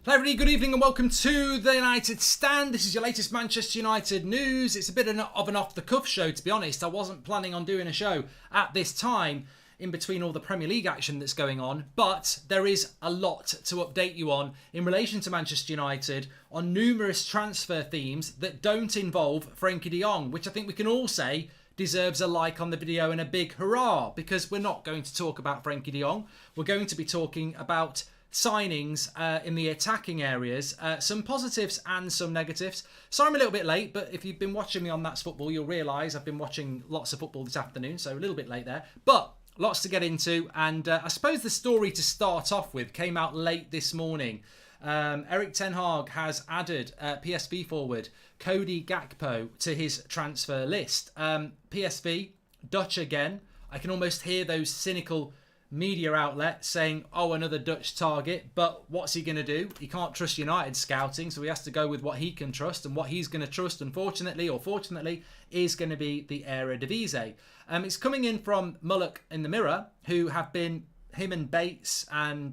Hello everybody, good evening and welcome to the United Stand. This is your latest Manchester United news. It's a bit of an off-the-cuff show, to be honest. I wasn't planning on doing a show at this time in between all the Premier League action that's going on, but there is a lot to update you on in relation to Manchester United on numerous transfer themes that don't involve Frenkie de Jong, which I think we can all say deserves a like on the video and a big hurrah, because we're not going to talk about Frenkie de Jong. We're going to be talking about signings in the attacking areas, some positives and some negatives. Sorry I'm a little bit late, but if you've been watching me on That's Football, you'll realise I've been watching lots of football this afternoon, so a little bit late there. But lots to get into, and I suppose the story to start off with came out late this morning. Erik ten Hag has added PSV forward Cody Gakpo to his transfer list. PSV, Dutch again. I can almost hear those cynical media outlets saying, oh, another Dutch target, but what's he going to do? He can't trust United scouting, so he has to go with what he can trust, and what he's going to trust, unfortunately or fortunately, is going to be the Eredivisie. It's coming in from Mullock in the Mirror, who have been, him and Bates and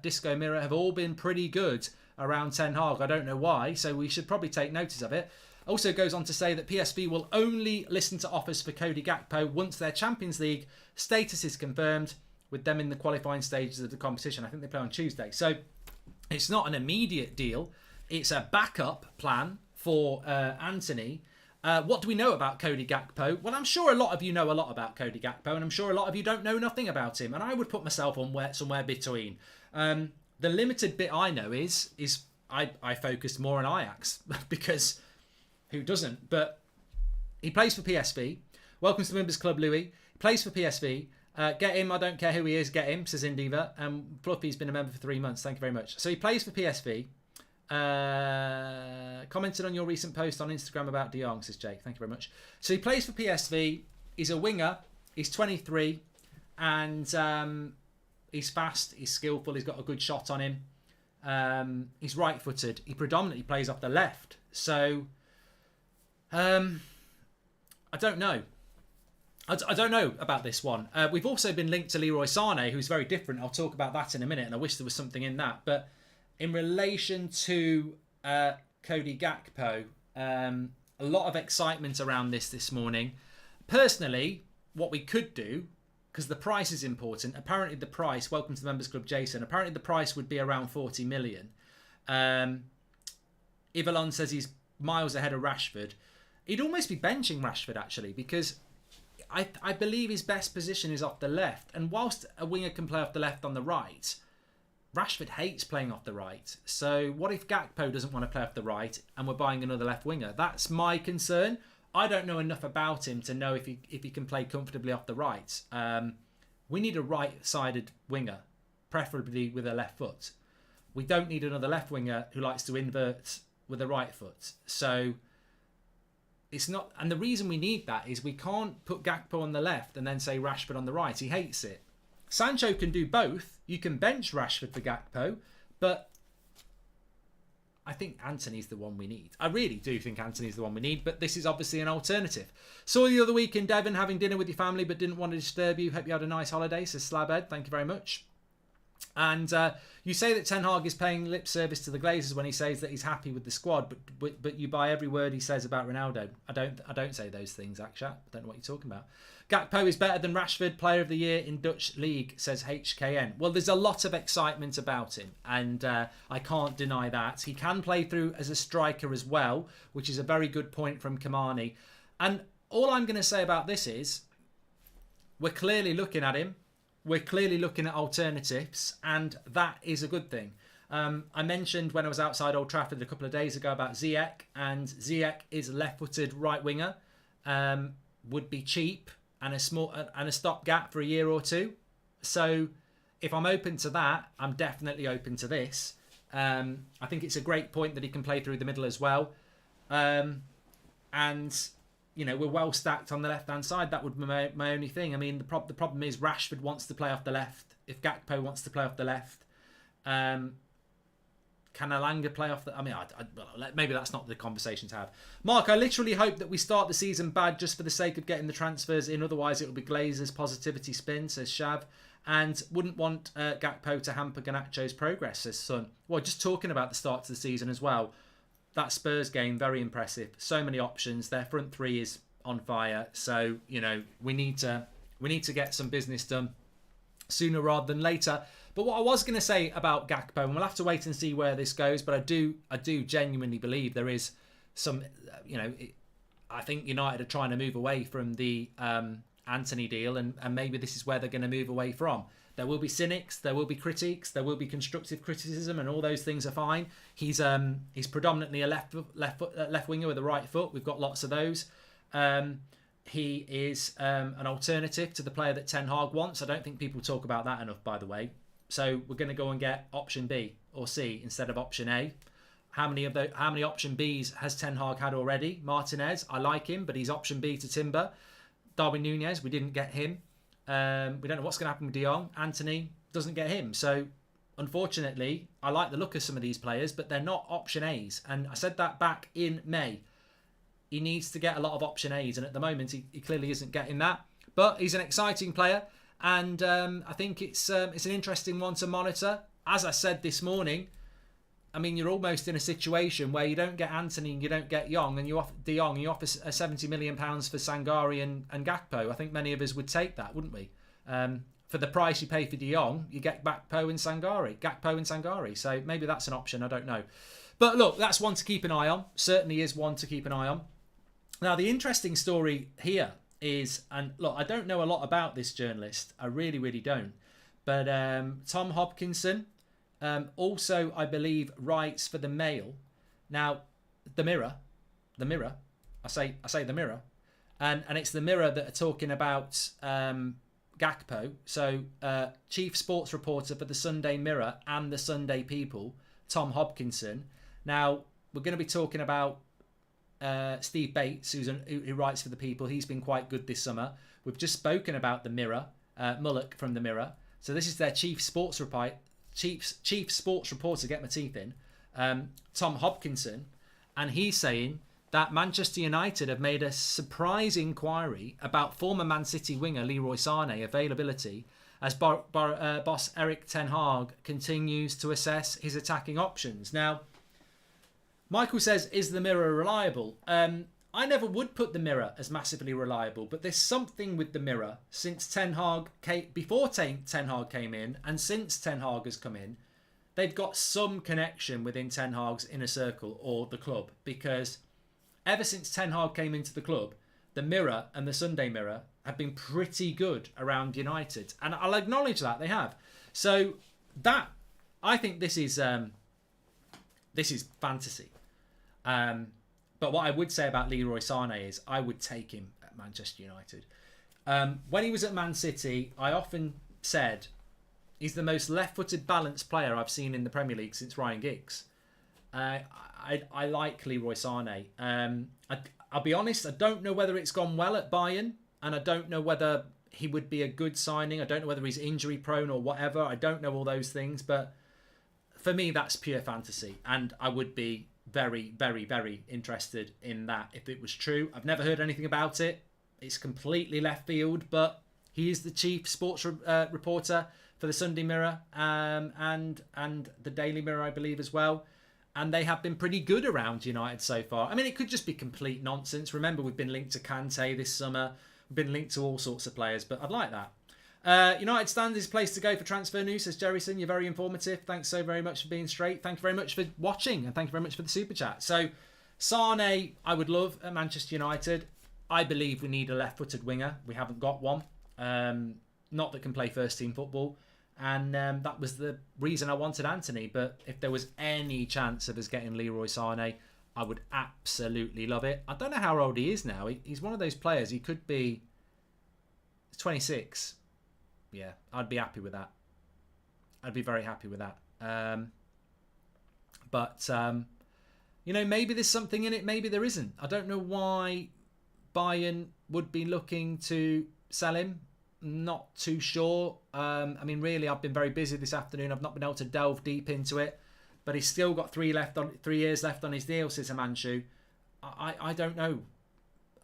Disco Mirror have all been pretty good around Ten Hag. I don't know why, so we should probably take notice of it. Also goes on to say that PSV will only listen to offers for Cody Gakpo once their Champions League status is confirmed, with them in the qualifying stages of the competition. I think they play on Tuesday. So it's not an immediate deal. It's a backup plan for Anthony. What do we know about Cody Gakpo? Well, I'm sure a lot of you know a lot about Cody Gakpo, and I'm sure a lot of you don't know nothing about him. And I would put myself on somewhere between. The limited bit I know is I focused more on Ajax, because who doesn't? But he plays for PSV. Welcome to the Members Club, Louis. He plays for PSV. Get him, I don't care who he is, get him, says Indiva. Fluffy's been a member for 3 months, thank you very much. So he plays for PSV. Commented on your recent post on Instagram about De Jong, says Jake, thank you very much. So he plays for PSV, he's a winger, he's 23, and he's fast, he's skillful, he's got a good shot on him. He's right-footed, he predominantly plays off the left. So, I don't know. I don't know about this one. We've also been linked to Leroy Sane, who's very different. I'll talk about that in a minute, and I wish there was something in that. But in relation to Cody Gakpo, a lot of excitement around this morning. Personally, what we could do, because the price is important, apparently the price, welcome to the Members Club, Jason, apparently the price would be around 40 million. Ivalon says he's miles ahead of Rashford. He'd almost be benching Rashford, actually, because I believe his best position is off the left. And whilst a winger can play off the left on the right, Rashford hates playing off the right. So what if Gakpo doesn't want to play off the right and we're buying another left winger? That's my concern. I don't know enough about him to know if he can play comfortably off the right. We need a right-sided winger, preferably with a left foot. We don't need another left winger who likes to invert with a right foot. So it's not, and the reason we need that is we can't put Gakpo on the left and then say Rashford on the right. He hates it. Sancho can do both. You can bench Rashford for Gakpo, but I think Anthony's the one we need. I really do think Anthony's the one we need, but this is obviously an alternative. Saw you the other week in Devon having dinner with your family, but didn't want to disturb you. Hope you had a nice holiday, says Slabhead. Thank you very much. And you say that Ten Hag is paying lip service to the Glazers when he says that he's happy with the squad, but you buy every word he says about Ronaldo. I don't say those things, Akshat. I don't know what you're talking about. Gakpo is better than Rashford, Player of the Year in Dutch League, says HKN. Well, there's a lot of excitement about him, and I can't deny that. He can play through as a striker as well, which is a very good point from Kamani. And all I'm going to say about this is we're clearly looking at him. We're clearly looking at alternatives, and that is a good thing. I mentioned when I was outside Old Trafford a couple of days ago about Ziyech, and Ziyech is a left-footed right winger, would be cheap and a stopgap for a year or two. So if I'm open to that, I'm definitely open to this. I think it's a great point that he can play through the middle as well. And you know, we're well stacked on the left-hand side. That would be my only thing. I mean, the problem is Rashford wants to play off the left. If Gakpo wants to play off the left, can Alanga play off the... I mean, well, maybe that's not the conversation to have. Mark, I literally hope that we start the season bad just for the sake of getting the transfers in. Otherwise, it will be Glazers' positivity spin, says Shav. and wouldn't want Gakpo to hamper Garnacho's progress, says Son. Well, just talking about the start to the season as well, that Spurs game, very impressive. So many options. Their front three is on fire. So, you know, we need to get some business done sooner rather than later. But what I was going to say about Gakpo, and we'll have to wait and see where this goes, but I do genuinely believe there is some, you know, I think United are trying to move away from the Antony deal, and maybe this is where they're going to move away from. There will be cynics, there will be critiques, there will be constructive criticism, and all those things are fine. He's predominantly a left winger with a right foot. We've got lots of those. He is an alternative to the player that Ten Hag wants. I don't think people talk about that enough, by the way. So we're going to go and get option B or C instead of option A. How many option Bs has Ten Hag had already? Martinez, I like him, but he's option B to Timber. Darwin Nunez, we didn't get him. We don't know what's going to happen with De Jong. Anthony doesn't get him. So unfortunately, I like the look of some of these players, but they're not option As. And I said that back in May. He needs to get a lot of option As, and at the moment he clearly isn't getting that. But he's an exciting player, and I think it's an interesting one to monitor. As I said this morning, I mean, you're almost in a situation where you don't get Anthony and you don't get Young, and you offer De Jong, you offer £70 million for Sangare and Gakpo. I think many of us would take that, wouldn't we? For the price you pay for De Jong, you get Gakpo and Sangare. So maybe that's an option, I don't know. But look, that's one to keep an eye on. Certainly is one to keep an eye on. Now, the interesting story here is, and look, I don't know a lot about this journalist. I really, really don't. But Tom Hopkinson also, I believe, writes for the Mail. Now, the Mirror. I say the Mirror. And it's the Mirror that are talking about Gakpo. So, chief sports reporter for the Sunday Mirror and the Sunday People, Tom Hopkinson. Now, we're going to be talking about Steve Bates, who writes for the People. He's been quite good this summer. We've just spoken about the Mirror, Mullock from the Mirror. So this is their chief sports reporter. Get my teeth in, Tom Hopkinson, and he's saying that Manchester United have made a surprise inquiry about former Man City winger Leroy Sane availability as boss Erik Ten Hag continues to assess his attacking options. Now, Michael says, is the Mirror reliable? I never would put the Mirror as massively reliable, but there's something with the Mirror since before Ten Hag came in, and since Ten Hag has come in, they've got some connection within Ten Hag's inner circle or the club, because ever since Ten Hag came into the club, the Mirror and the Sunday Mirror have been pretty good around United, and I'll acknowledge that they have. So that, I think this is fantasy. But what I would say about Leroy Sane is I would take him at Manchester United. When he was at Man City, I often said he's the most left-footed balanced player I've seen in the Premier League since Ryan Giggs. I like Leroy Sane. I'll be honest, I don't know whether it's gone well at Bayern, and I don't know whether he would be a good signing. I don't know whether he's injury prone or whatever. I don't know all those things, but for me, that's pure fantasy, and I would be very, very, very interested in that if it was true. I've never heard anything about it. It's completely left field, but he is the chief sports reporter for the Sunday Mirror and the Daily Mirror, I believe, as well. And they have been pretty good around United so far. I mean, it could just be complete nonsense. Remember, we've been linked to Kante this summer. We've been linked to all sorts of players, but I'd like that. United Stand is a place to go for transfer news, says Jerryson. You're very informative. Thanks so very much for being straight. Thank you very much for watching, and thank you very much for the super chat. So, Sane, I would love at Manchester United. I believe we need a left-footed winger. We haven't got one. Not that can play first-team football. And that was the reason I wanted Anthony. But if there was any chance of us getting Leroy Sane, I would absolutely love it. I don't know how old he is now. He's one of those players. He could be 26. Yeah, I'd be happy with that. I'd be very happy with that. But maybe there's something in it. Maybe there isn't. I don't know why Bayern would be looking to sell him. Not too sure. Really, I've been very busy this afternoon. I've not been able to delve deep into it. But he's still got 3 years left on his deal, says Himanshu. I don't know.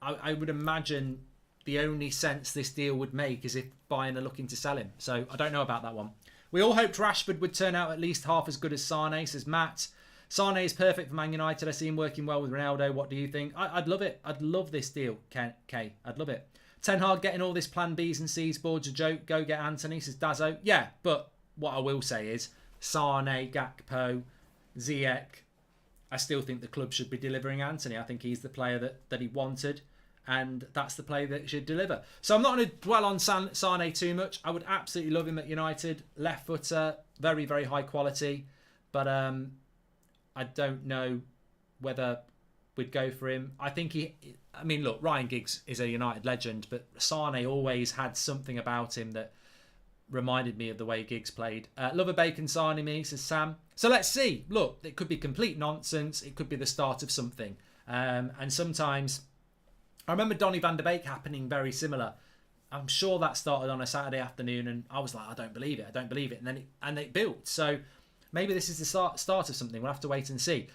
I would imagine the only sense this deal would make is if Bayern are looking to sell him. So I don't know about that one. We all hoped Rashford would turn out at least half as good as Sane, says Matt. Sane is perfect for Man United. I see him working well with Ronaldo. What do you think? I'd love it. I'd love this deal, Kay. I'd love it. Ten Hag getting all this plan Bs and Cs board's a joke. Go get Anthony, says Dazzo. Yeah, but what I will say is Sane, Gakpo, Ziyech, I still think the club should be delivering Anthony. I think he's the player that he wanted, and that's the player that should deliver. So I'm not going to dwell on Sane too much. I would absolutely love him at United. Left footer, very, very high quality. But I don't know whether we'd go for him. I think look, Ryan Giggs is a United legend, but Sane always had something about him that reminded me of the way Giggs played. Love a bacon signing me, says Sam. So let's see. Look, it could be complete nonsense. It could be the start of something. And sometimes, I remember Donny van de Beek happening very similar. I'm sure that started on a Saturday afternoon, and I was like, I don't believe it. And then it built. So maybe this is the start of something. We'll have to wait and see.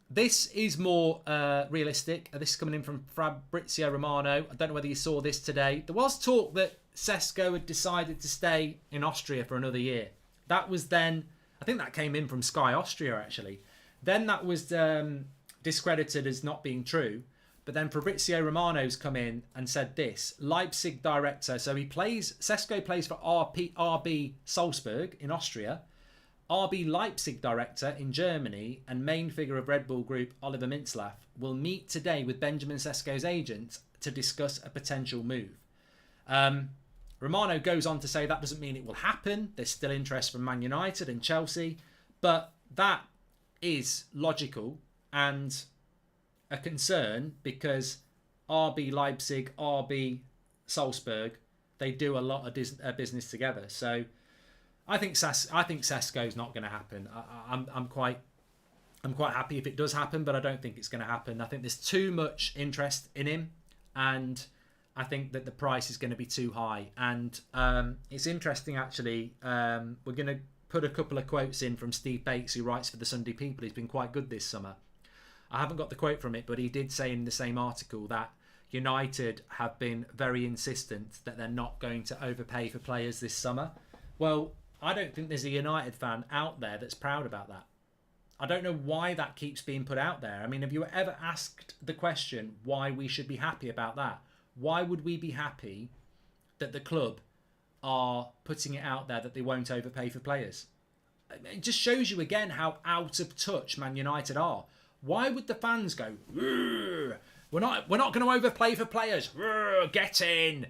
This is more realistic. This is coming in from Fabrizio Romano. I don't know whether you saw this today. There was talk that Sesko had decided to stay in Austria for another year. That was then, I think that came in from Sky Austria actually. Then that was discredited as not being true. But then Fabrizio Romano's come in and said this. Leipzig director, so Sesko plays for RB Salzburg in Austria. RB Leipzig director in Germany and main figure of Red Bull Group, Oliver Mintzlaff, will meet today with Benjamin Sesko's agent to discuss a potential move. Romano goes on to say that doesn't mean it will happen. There's still interest from Man United and Chelsea, but that is logical and a concern because RB Leipzig, RB Salzburg, they do a lot of business together. So I think Sesko's not going to happen. I'm quite happy if it does happen, but I don't think it's going to happen. I think there's too much interest in him, and I think that the price is going to be too high. And it's interesting actually. We're going to put a couple of quotes in from Steve Bates, who writes for the Sunday People. He's been quite good this summer. I haven't got the quote from it, but he did say in the same article that United have been very insistent that they're not going to overpay for players this summer. Well, I don't think there's a United fan out there that's proud about that. I don't know why that keeps being put out there. I mean, have you ever asked the question why we should be happy about that? Why would we be happy that the club are putting it out there that they won't overpay for players? It just shows you again how out of touch Man United are. Why would the fans go, we're not going to overpay for players. Get in.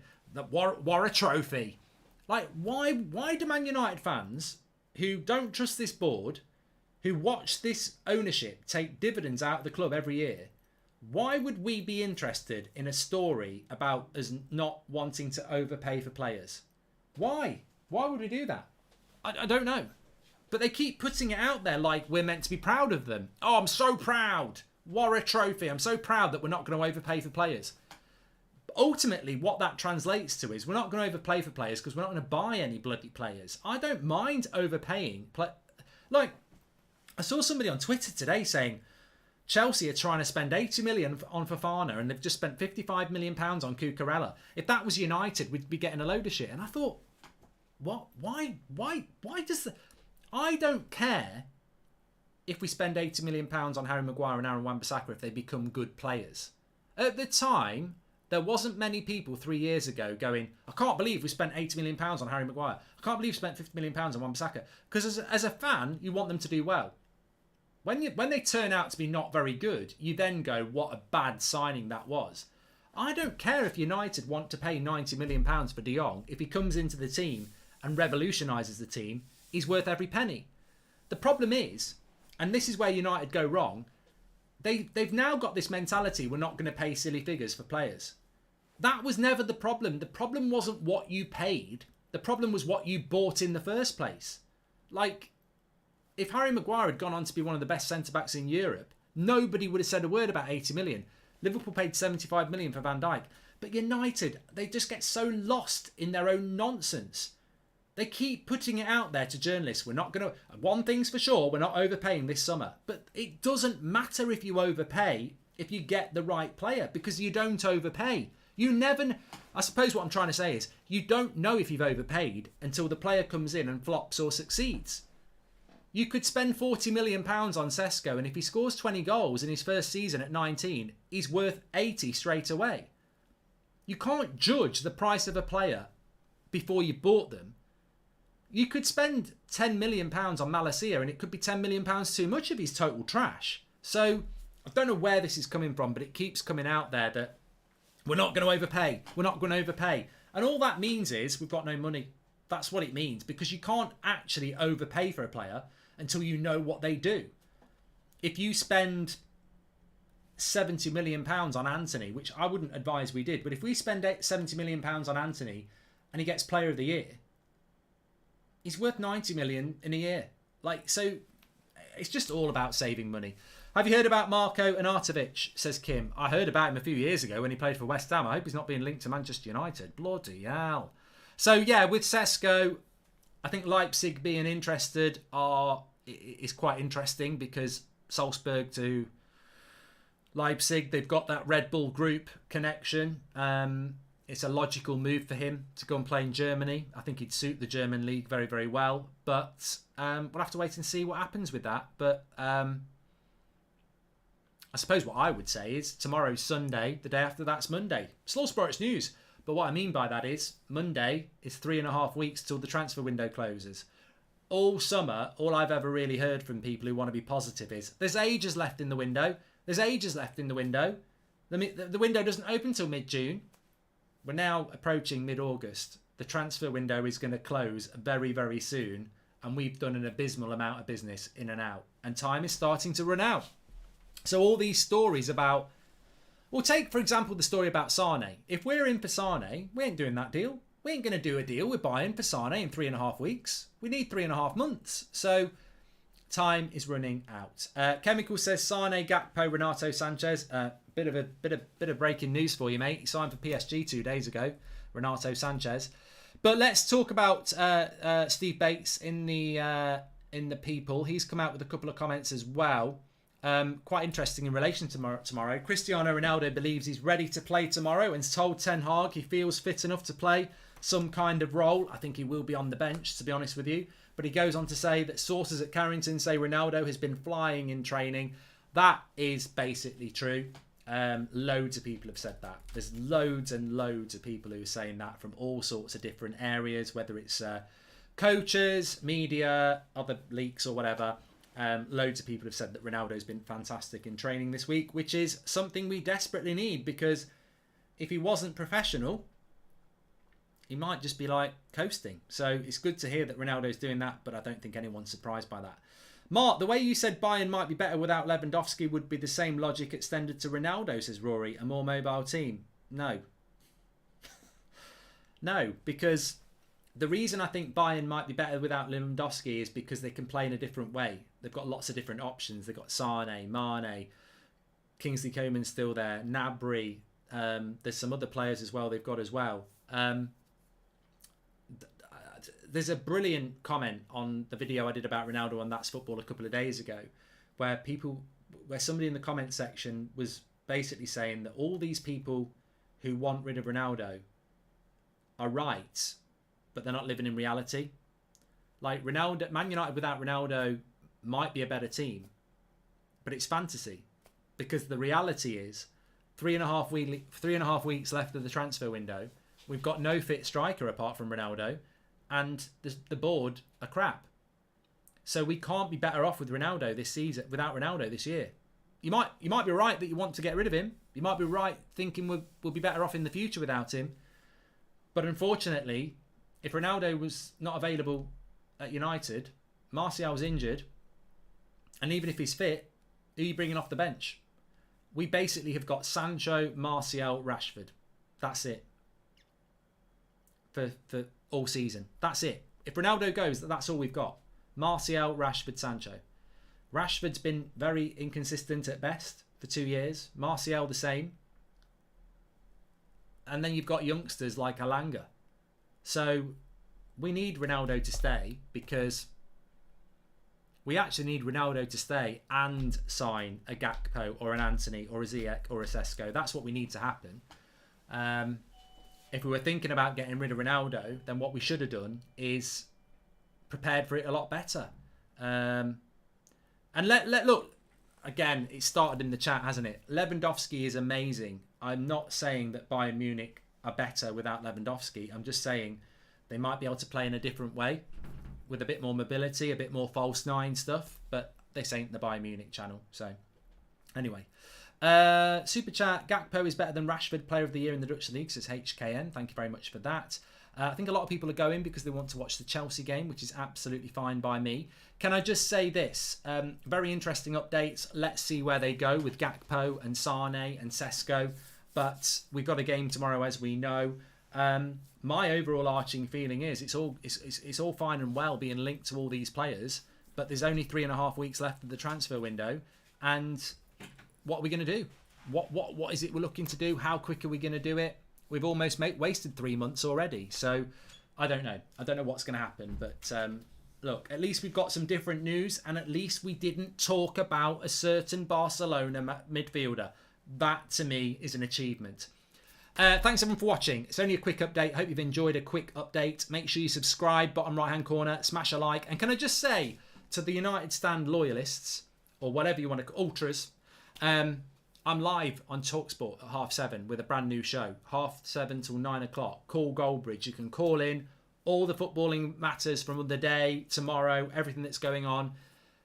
War a trophy. Like, why do Man United fans who don't trust this board, who watch this ownership take dividends out of the club every year, why would we be interested in a story about us not wanting to overpay for players? Why? Why would we do that? I don't know. But they keep putting it out there like we're meant to be proud of them. Oh, I'm so proud. War a trophy. I'm so proud that we're not going to overpay for players. Ultimately, what that translates to is we're not going to overpay for players because we're not going to buy any bloody players. I don't mind overpaying. Like, I saw somebody on Twitter today saying Chelsea are trying to spend 80 million on Fofana and they've just spent 55 million pounds on Cucurella. If that was United, we'd be getting a load of shit. And I thought, what? Why does the... I don't care if we spend 80 million pounds on Harry Maguire and Aaron Wan-Bissaka if they become good players. At the time, there wasn't many people 3 years ago going, I can't believe we spent 80 million pounds on Harry Maguire. I can't believe we spent 50 million pounds on Wan-Bissaka. Because as a fan, you want them to do well. When they turn out to be not very good, you then go, what a bad signing that was. I don't care if United want to pay 90 million pounds for De Jong. If he comes into the team and revolutionises the team, he's worth every penny. The problem is, and this is where United go wrong, they've now got this mentality, we're not going to pay silly figures for players. That was never the problem. The problem wasn't what you paid. The problem was what you bought in the first place. Like, if Harry Maguire had gone on to be one of the best centre-backs in Europe, nobody would have said a word about 80 million. Liverpool paid 75 million for Van Dijk. But United, they just get so lost in their own nonsense. They keep putting it out there to journalists. We're not going to... One thing's for sure, we're not overpaying this summer. But it doesn't matter if you overpay if you get the right player, because you don't overpay. You never... I suppose what I'm trying to say is you don't know if you've overpaid until the player comes in and flops or succeeds. You could spend £40 million on Sesko, and if he scores 20 goals in his first season at 19, he's worth 80 straight away. You can't judge the price of a player before you've bought them. You could spend £10 million on Malacia, and it could be £10 million too much if he's total trash. So I don't know where this is coming from, but it keeps coming out there that we're not going to overpay. We're not going to overpay. And all that means is we've got no money. That's what it means, because you can't actually overpay for a player until you know what they do. If you spend £70 million on Anthony, which I wouldn't advise we did, but if we spend £70 million on Anthony and he gets Player of the Year, he's worth 90 million in a year. So it's just all about saving money. Have you heard about Marko Arnautovic, says Kim? I heard about him a few years ago when he played for West Ham. I hope he's not being linked to Manchester United. Bloody hell. So yeah, with Sesko, I think Leipzig being interested is quite interesting, because Salzburg to Leipzig, they've got that Red Bull Group connection. It's a logical move for him to go and play in Germany. I think he'd suit the German league very, very well. But we'll have to wait and see what happens with that. But I suppose what I would say is tomorrow's Sunday, the day after that's Monday. Slow Sports News. But what I mean by that is Monday is 3.5 weeks till the transfer window closes. All summer, all I've ever really heard from people who want to be positive is there's ages left in the window. There's ages left in the window. The window doesn't open till mid-June. We're now approaching mid-August. The transfer window is going to close very, very soon. And we've done an abysmal amount of business in and out. And time is starting to run out. So all these stories about... Well, take, for example, the story about Sane. If we're in for Sane, we ain't doing that deal. We ain't going to do a deal with Bayern for Sane in 3.5 weeks. We need 3.5 months. So time is running out. Chemical says Sane, Gakpo, Renato Sanchez. Bit of breaking news for you, mate. He signed for PSG 2 days ago, Renato Sanchez. But let's talk about Steve Bates in the People. He's come out with a couple of comments as well. Quite interesting in relation to tomorrow. Cristiano Ronaldo believes he's ready to play tomorrow and has told Ten Hag he feels fit enough to play some kind of role. I think he will be on the bench, to be honest with you. But he goes on to say that sources at Carrington say Ronaldo has been flying in training. That is basically true. Loads of people have said that. There's loads and loads of people who are saying that from all sorts of different areas, whether it's coaches, media, other leaks or whatever. Loads of people have said that Ronaldo's been fantastic in training this week, which is something we desperately need, because if he wasn't professional, he might just be like coasting. So it's good to hear that Ronaldo's doing that, but I don't think anyone's surprised by that. Mark, the way you said Bayern might be better without Lewandowski would be the same logic extended to Ronaldo, says Rory, a more mobile team. No. No, because the reason I think Bayern might be better without Lewandowski is because they can play in a different way. They've got lots of different options. They've got Sane, Mane, Kingsley Coman's still there, Gnabry. There's some other players as well they've got as well. There's a brilliant comment on the video I did about Ronaldo on That's Football a couple of days ago, where somebody in the comment section was basically saying that all these people who want rid of Ronaldo are right, but they're not living in reality. Like Ronaldo, Man United without Ronaldo might be a better team, but it's fantasy, because the reality is 3.5 weeks left of the transfer window. We've got no fit striker apart from Ronaldo, and the board are crap. So we can't be better off with Ronaldo this season without Ronaldo this year. You might be right that you want to get rid of him. You might be right thinking we'll be better off in the future without him. But unfortunately, if Ronaldo was not available at United, Martial's injured, and even if he's fit, who are you bringing off the bench? We basically have got Sancho, Martial, Rashford. That's it. For all season. That's it. If Ronaldo goes, that's all we've got. Martial, Rashford, Sancho. Rashford's been very inconsistent at best for 2 years. Martial the same. And then you've got youngsters like Alanga. So we need Ronaldo to stay, because we actually need Ronaldo to stay and sign a Gakpo or an Anthony or a Ziyech or a Sesko. That's what we need to happen. If we were thinking about getting rid of Ronaldo, then what we should have done is prepared for it a lot better. And look, again, it started in the chat, hasn't it? Lewandowski is amazing. I'm not saying that Bayern Munich are better without Lewandowski. I'm just saying they might be able to play in a different way with a bit more mobility, a bit more false nine stuff. But this ain't the Bayern Munich channel. So anyway, super chat. Gakpo is better than Rashford, player of the year in the Dutch league, says HKN. Thank you very much for that. I think a lot of people are going because they want to watch the Chelsea game, which is absolutely fine by me. Can I just say this? Very interesting updates. Let's see where they go with Gakpo and Sane and Sesko. But we've got a game tomorrow, as we know. My overall arching feeling is it's all fine and well being linked to all these players, but there's only 3.5 weeks left of the transfer window. And what are we going to do? What is it we're looking to do? How quick are we going to do it? We've almost wasted 3 months already. So I don't know. I don't know what's going to happen. But look, at least we've got some different news. And at least we didn't talk about a certain Barcelona midfielder. That, to me, is an achievement. Thanks, everyone, for watching. It's only a quick update. Hope you've enjoyed a quick update. Make sure you subscribe, bottom right-hand corner. Smash a like. And can I just say to the United Stand loyalists, or whatever you want to call ultras, I'm live on TalkSport at 7:30 with a brand new show. 7:30 till 9 o'clock. Call Goldbridge. You can call in all the footballing matters from the day, tomorrow, everything that's going on.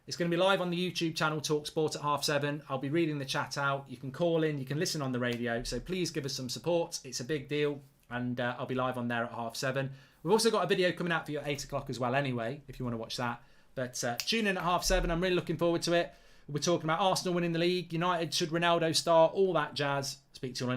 It's going to be live on the YouTube channel TalkSport at 7:30. I'll be reading the chat out. You can call in. You can listen on the radio. So please give us some support. It's a big deal. And I'll be live on there at 7:30. We've also got a video coming out for you at 8 o'clock as well anyway, if you want to watch that. But tune in at 7:30. I'm really looking forward to it. We're talking about Arsenal winning the league. United, should Ronaldo start? All that jazz. Speak to you on